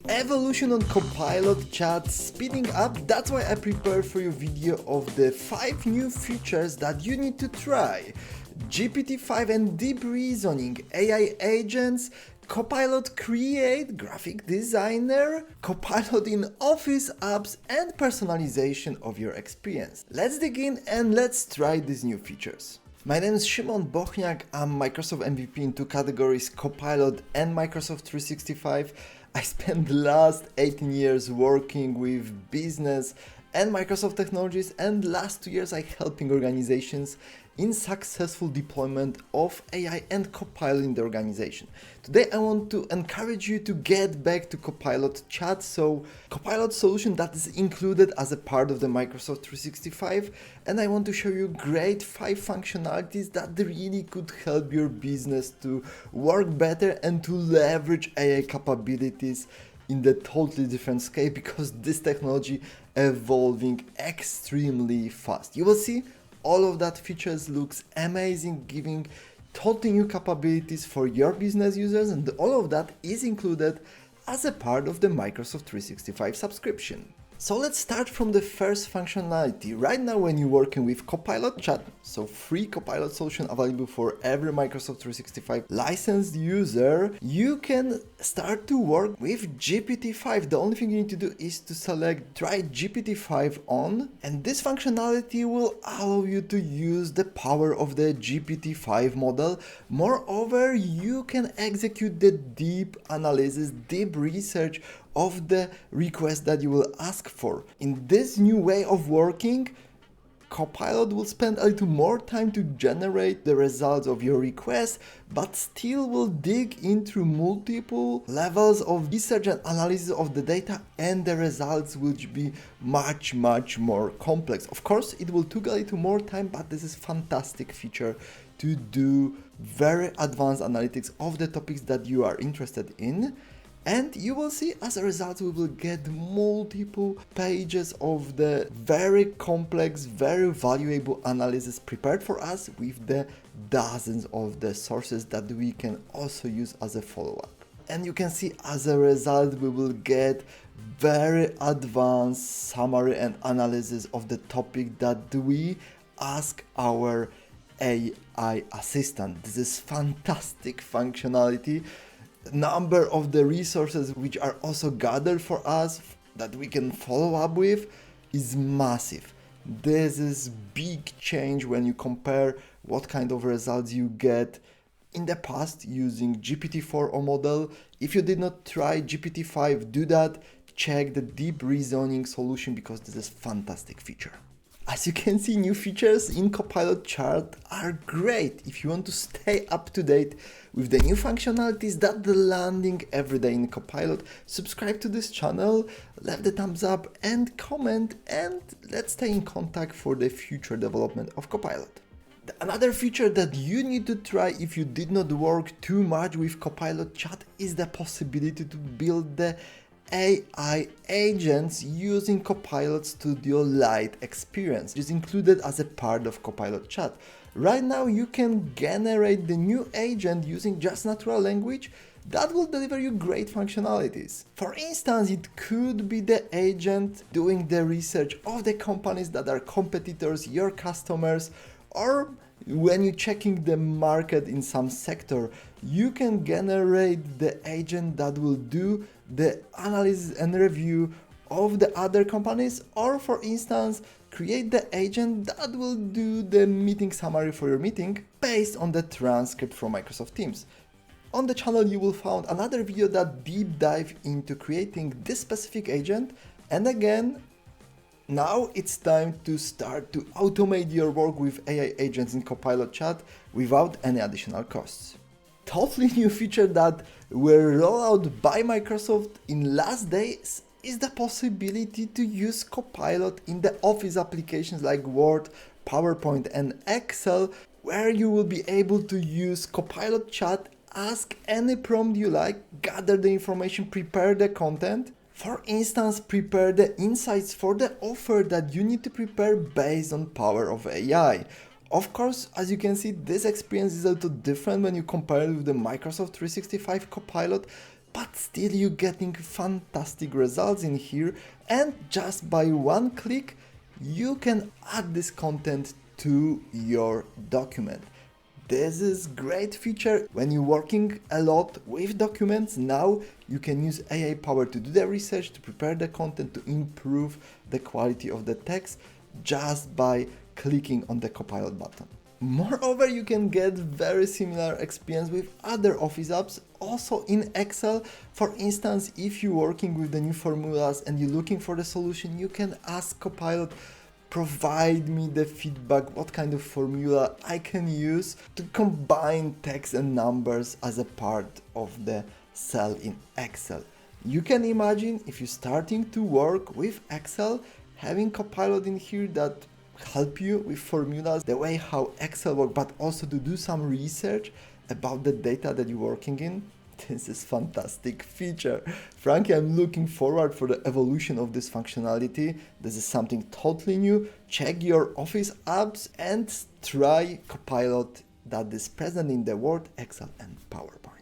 Evolution on Copilot Chat speeding up. That's why I prepared for you a video of the 5 new features that you need to try. GPT5 and deep reasoning, AI agents, Copilot Create, graphic designer, Copilot in Office apps, and personalization of your experience. Let's dig in and let's try these new features. My name is Szymon Bochniak. I'm Microsoft MVP in 2 categories, Copilot and Microsoft 365. I spent the last 18 years working with business and Microsoft technologies, and last 2 years I helping organizations in successful deployment of AI and Copilot in the organization. Today I want to encourage you to get back to Copilot Chat, so Copilot solution that is included as a part of the Microsoft 365, and I want to show you great 5 functionalities that really could help your business to work better and to leverage AI capabilities in the totally different scale, because this technology evolving extremely fast. You will see all of that features looks amazing, giving totally new capabilities for your business users, and all of that is included as a part of the Microsoft 365 subscription. So let's start from the first functionality. Right now when you're working with Copilot Chat, so free Copilot solution available for every Microsoft 365 licensed user, you can start to work with GPT-5. The only thing you need to do is to select try GPT-5 on, and this functionality will allow you to use the power of the GPT-5 model. Moreover, you can execute the deep analysis, deep research of the request that you will ask for. In this new way of working, Copilot will spend a little more time to generate the results of your request, but still will dig into multiple levels of research and analysis of the data, and the results will be much more complex. Of course, it will take a little more time, but this is fantastic feature to do very advanced analytics of the topics that you are interested in. And you will see as a result we will get multiple pages of the very complex, very valuable analysis prepared for us with the dozens of the sources that we can also use as a follow-up. And you can see as a result we will get very advanced summary and analysis of the topic that we ask our AI assistant. This is fantastic functionality. Number of the resources which are also gathered for us that we can follow up with is massive. This is big change when you compare what kind of results you get in the past using GPT-4 model. If you did not try GPT-5, do that. Check the deep reasoning solution because this is fantastic feature. As you can see, new features in Copilot Chat are great if you want to stay up to date with the new functionalities that are landing every day in Copilot. Subscribe to this channel, leave the thumbs up and comment, and let's stay in contact for the future development of Copilot. Another feature that you need to try if you did not work too much with Copilot Chat is the possibility to build the AI agents using Copilot Studio Lite experience, which is included as a part of Copilot Chat. Right now you can generate the new agent using just natural language that will deliver you great functionalities. For instance, it could be the agent doing the research of the companies that are competitors, your customers, or when you're checking the market in some sector, you can generate the agent that will do the analysis and review of the other companies, or for instance, create the agent that will do the meeting summary for your meeting based on the transcript from Microsoft Teams. On the channel you will find another video that deep dive into creating this specific agent, and again, now it's time to start to automate your work with AI agents in Copilot Chat without any additional costs. Totally new feature that were rolled out by Microsoft in last days is the possibility to use Copilot in the Office applications like Word, PowerPoint and Excel, where you will be able to use Copilot Chat, ask any prompt you like, gather the information, prepare the content. For instance, prepare the insights for the offer that you need to prepare based on power of AI. Of course, as you can see, this experience is a little different when you compare it with the Microsoft 365 Copilot. but still you're getting fantastic results in here, and just by one click you can add this content to your document. This is great feature when you're working a lot with documents. Now you can use AI power to do the research, to prepare the content, to improve the quality of the text just by clicking on the Copilot button. Moreover, you can get very similar experience with other Office apps, also in Excel. For instance, if you're working with the new formulas and you're looking for the solution, you can ask Copilot, provide me the feedback, what kind of formula I can use to combine text and numbers as a part of the cell in Excel. You can imagine if you're starting to work with Excel, having Copilot in here that help you with formulas, the way how Excel works, but also to do some research about the data that you're working in. This is fantastic feature. Frankly, I'm looking forward for the evolution of this functionality. This is something totally new. Check your Office apps and try Copilot that is present in the Word, Excel and PowerPoint.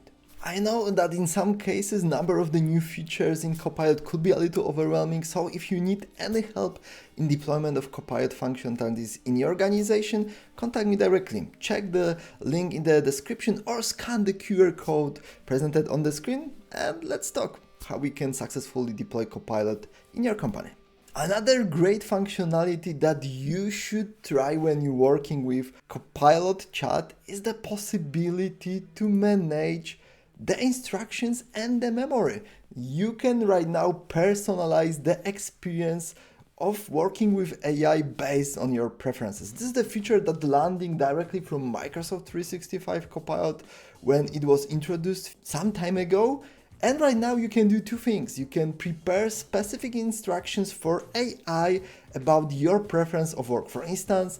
I know that in some cases, number of the new features in Copilot could be a little overwhelming, so if you need any help in deployment of Copilot functionalities in your organization, contact me directly. Check the link in the description or scan the QR code presented on the screen and let's talk how we can successfully deploy Copilot in your company. Another great functionality that you should try when you're working with Copilot Chat is the possibility to manage the instructions and the memory. You can right now personalize the experience of working with AI based on your preferences. This is the feature that landing directly from Microsoft 365 Copilot when it was introduced some time ago. And right now you can do two things. You can prepare specific instructions for AI about your preference of work. For instance,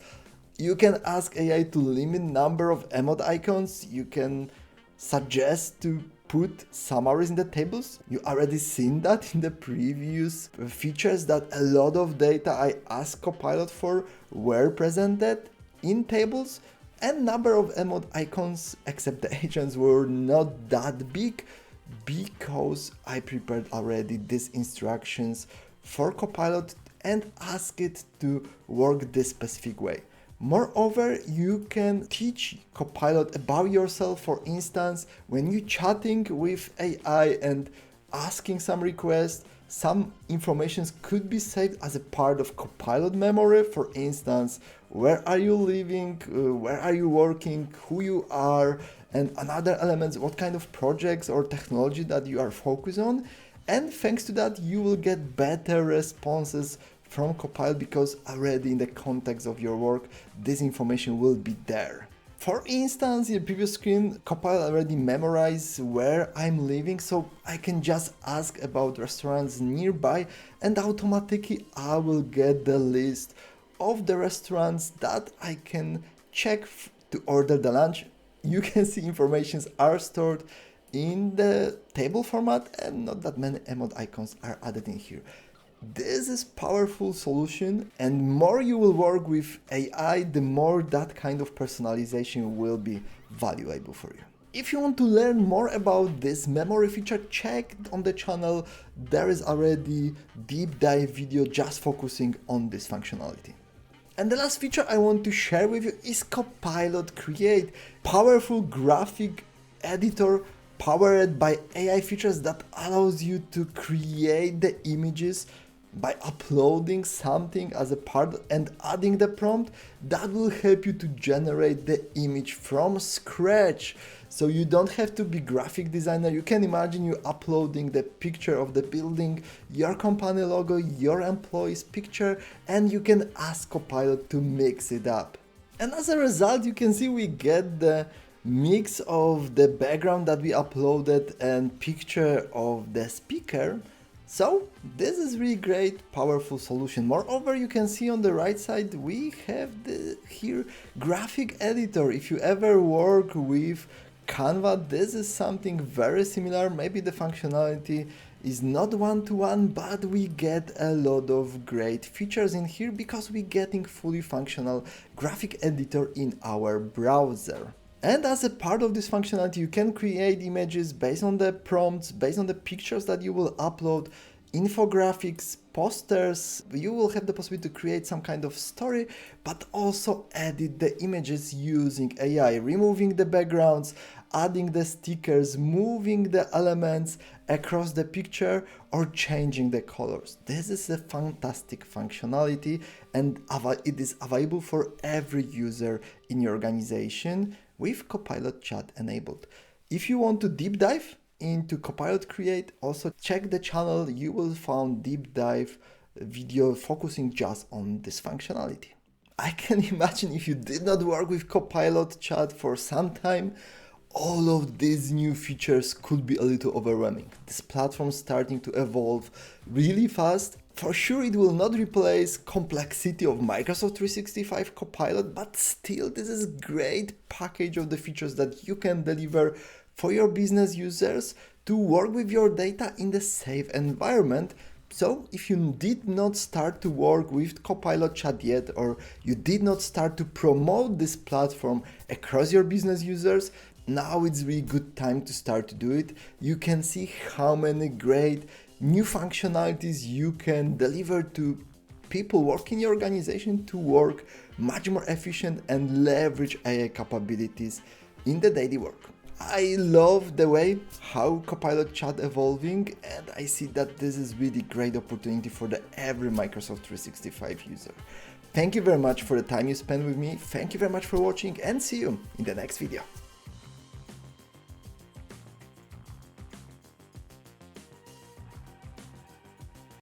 you can ask AI to limit number of emote icons. You can suggest to put summaries in the tables. You already seen that in the previous features, that a lot of data I asked Copilot for were presented in tables, and number of emote icons except the agents were not that big because I prepared already these instructions for Copilot and ask it to work this specific way. Moreover, you can teach Copilot about yourself. For instance, when you're chatting with AI and asking some requests, some information could be saved as a part of Copilot Memory. For instance, where are you living, where are you working, who you are, and another elements, what kind of projects or technology that you are focused on. And thanks to that, you will get better responses from Copilot because already in the context of your work, this information will be there. For instance, in the previous screen, Copilot already memorized where I'm living, so I can just ask about restaurants nearby and automatically I will get the list of the restaurants that I can check to order the lunch. You can see informations are stored in the table format and not that many emote icons are added in here. This is powerful solution, and more you will work with AI, the more that kind of personalization will be valuable for you. If you want to learn more about this memory feature, check on the channel. There is already deep dive video just focusing on this functionality. And the last feature I want to share with you is Copilot Create, powerful graphic editor powered by AI features that allows you to create the images by uploading something as a part and adding the prompt that will help you to generate the image from scratch. So you don't have to be graphic designer. You can imagine you uploading the picture of the building, your company logo, your employee's picture, and you can ask Copilot to mix it up. And as a result, you can see we get the mix of the background that we uploaded and picture of the speaker. So this is really great, powerful solution. Moreover, you can see on the right side, we have here graphic editor. If you ever work with Canva, this is something very similar. Maybe the functionality is not one-to-one, but we get a lot of great features in here because we're getting fully functional graphic editor in our browser. And as a part of this functionality, you can create images based on the prompts, based on the pictures that you will upload, infographics, posters. You will have the possibility to create some kind of story, but also edit the images using AI, removing the backgrounds, adding the stickers, moving the elements across the picture, or changing the colors. This is a fantastic functionality, and it is available for every user in your organization with Copilot Chat enabled. If you want to deep dive into Copilot Create, also check the channel. You will find deep dive video focusing just on this functionality. I can imagine if you did not work with Copilot Chat for some time, all of these new features could be a little overwhelming. This platform is starting to evolve really fast. For sure, it will not replace complexity of Microsoft 365 Copilot, but still, this is a great package of the features that you can deliver for your business users to work with your data in the safe environment. So if you did not start to work with Copilot Chat yet, or you did not start to promote this platform across your business users, now it's really good time to start to do it. You can see how many great new functionalities you can deliver to people working in your organization to work much more efficient and leverage AI capabilities in the daily work. I love the way how Copilot Chat evolving, and I see that this is really great opportunity for every Microsoft 365 user. Thank you very much for the time you spent with me. Thank you very much for watching, and see you in the next video.